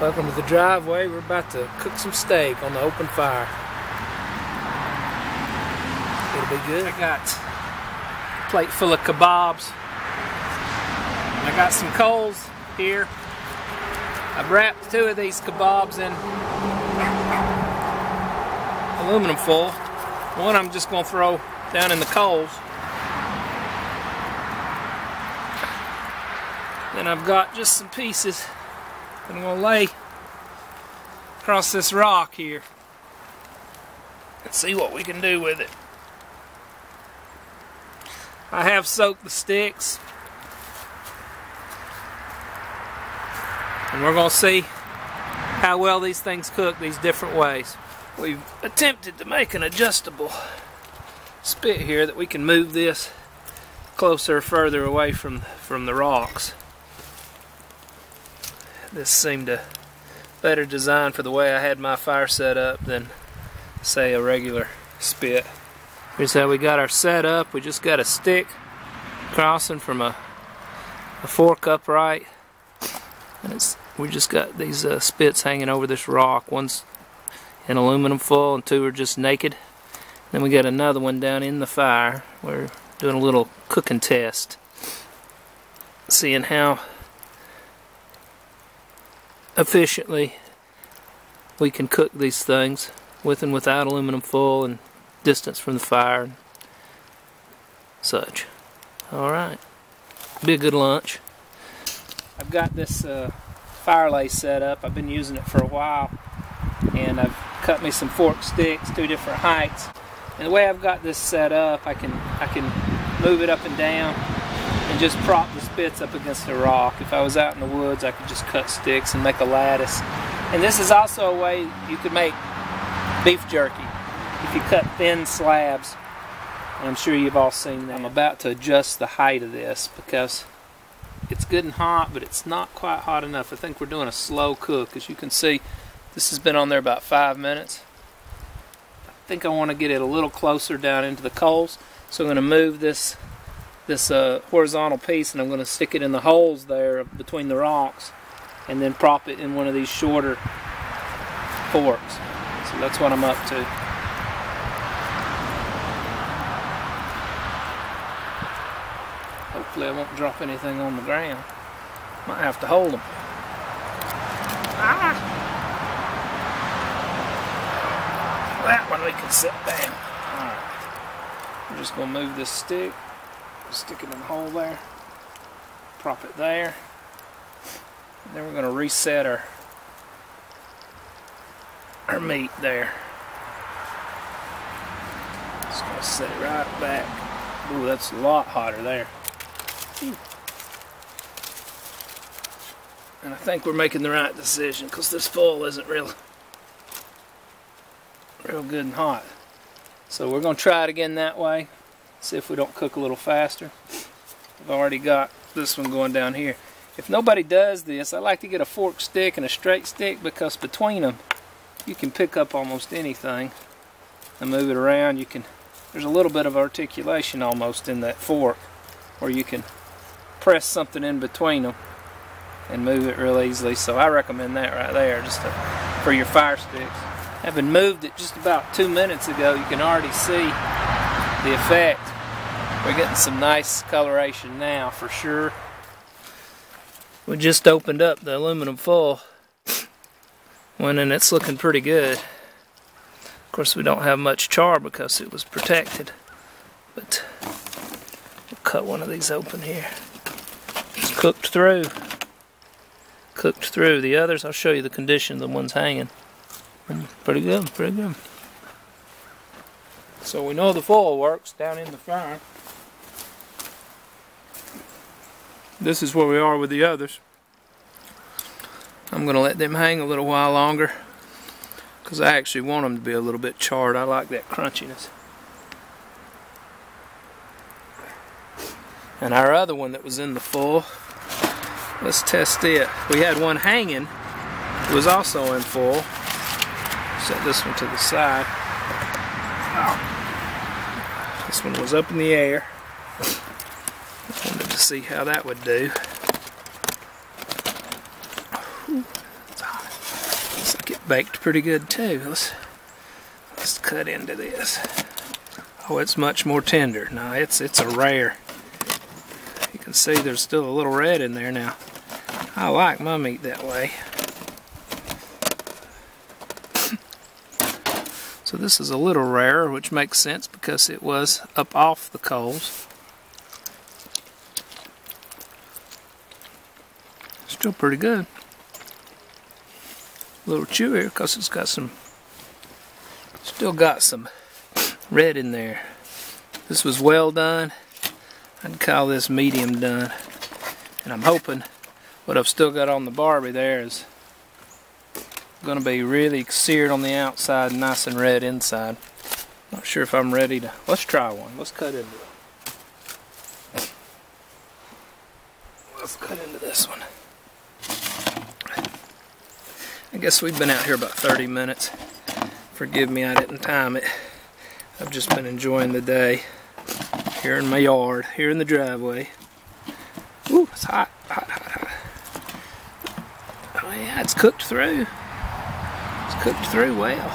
Welcome to the driveway. We're about to cook some steak on the open fire. It'll be good. I got a plate full of kebabs. I got some coals here. I've wrapped 2 of these kebabs in aluminum foil. One I'm just going to throw down in the coals. Then I've got just some pieces that I'm going to lay across this rock here and see what we can do with it. I have soaked the sticks, and we're going to see how well these things cook these different ways. We've attempted to make an adjustable spit here that we can move this closer or further away from the rocks. This seemed a better design for the way I had my fire set up than, say, a regular spit. Here's how we got our set up. We just got a stick crossing from a fork upright, and we just got these spits hanging over this rock. One's in aluminum foil and 2 are just naked. Then we got another one down in the fire. We're doing a little cooking test, seeing how efficiently we can cook these things with and without aluminum foil and distance from the fire and such. Alright, be a good lunch. I've got this fire lay set up. I've been using it for a while, and I've cut me some fork sticks, 2 different heights. And the way I've got this set up, I can move it up and down and just prop the spits up against the rock. If I was out in the woods, I could just cut sticks and make a lattice. And this is also a way you could make beef jerky if you cut thin slabs. And I'm sure you've all seen that. I'm about to adjust the height of this because it's good and hot, but it's not quite hot enough. I think we're doing a slow cook. As you can see, this has been on there about 5 minutes. I think I want to get it a little closer down into the coals, so I'm going to move this horizontal piece, and I'm going to stick it in the holes there between the rocks, and then prop it in one of these shorter forks. So that's what I'm up to. Hopefully I won't drop anything on the ground. Might have to hold them. Ah! That one we can set down. Alright. I'm just going to move this stick. Stick it in the hole there, prop it there, and then we're going to reset our meat there. Just going to set it right back. Ooh, that's a lot hotter there. And I think we're making the right decision because this foil isn't real good and hot. So we're going to try it again that way. See if we don't cook a little faster. I've already got this one going down here. If nobody does this, I like to get a forked stick and a straight stick, because between them you can pick up almost anything and move it around. There's a little bit of articulation almost in that fork where you can press something in between them and move it real easily. So I recommend that right there, just for your fire sticks. Having moved it just about 2 minutes ago, you can already see the effect. We're getting some nice coloration now for sure. We just opened up the aluminum foil one, and it's looking pretty good. Of course, we don't have much char because it was protected, but we'll cut one of these open here. It's cooked through. Cooked through. The others, I'll show you the condition of the ones hanging. Pretty good, pretty good. So we know the foil works down in the fire. This is where we are with the others. I'm going to let them hang a little while longer because I actually want them to be a little bit charred. I like that crunchiness. And our other one that was in the foil, let's test it. We had one hanging. It was also in foil. Set this one to the side. This one was up in the air. Wanted to see how that would do. Ooh, it's hot. baked pretty good too. Let's cut into this. Oh, it's much more tender. No, it's a rare. You can see there's still a little red in there now. I like my meat that way. So this is a little rarer, which makes sense because it was up off the coals. Still pretty good. A little chewier because it's got still got some red in there. This was well done. I'd call this medium done. And I'm hoping what I've still got on the Barbie there is going to be really seared on the outside, nice and red inside. Not sure if I'm ready to. Let's try one. Let's cut into it. Let's cut into this one. I guess we've been out here about 30 minutes. Forgive me, I didn't time it. I've just been enjoying the day here in my yard, here in the driveway. Ooh, it's hot, hot, hot, hot. Oh yeah, it's cooked through. It's cooked through well.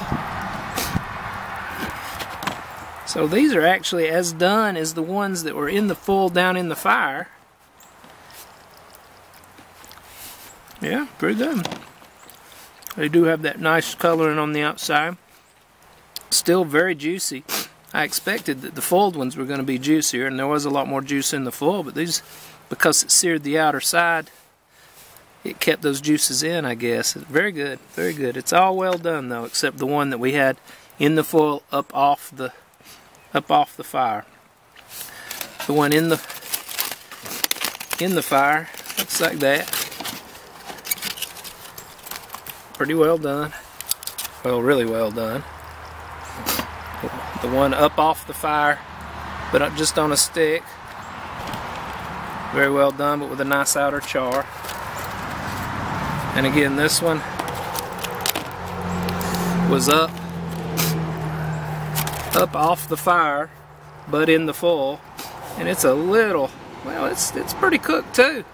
So these are actually as done as the ones that were in the full down in the fire. Yeah, pretty good. They do have that nice coloring on the outside. Still very juicy. I expected that the fulled ones were going to be juicier, and there was a lot more juice in the full, but these, because it seared the outer side, it kept those juices in, I guess. Very good, very good. It's all well done though, except the one that we had in the full up off the fire. The one in the fire looks like that. Pretty well done. Well, really well done. The one up off the fire, but just on a stick. Very well done, but with a nice outer char. And again, this one was up off the fire, but in the full. And it's a little, well, it's pretty cooked too.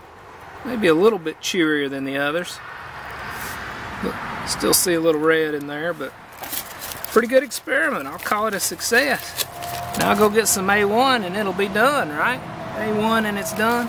Maybe a little bit chewier than the others. Still see a little red in there, but pretty good experiment. I'll call it a success. Now I'll go get some A1 and it'll be done, right? A1 and it's done.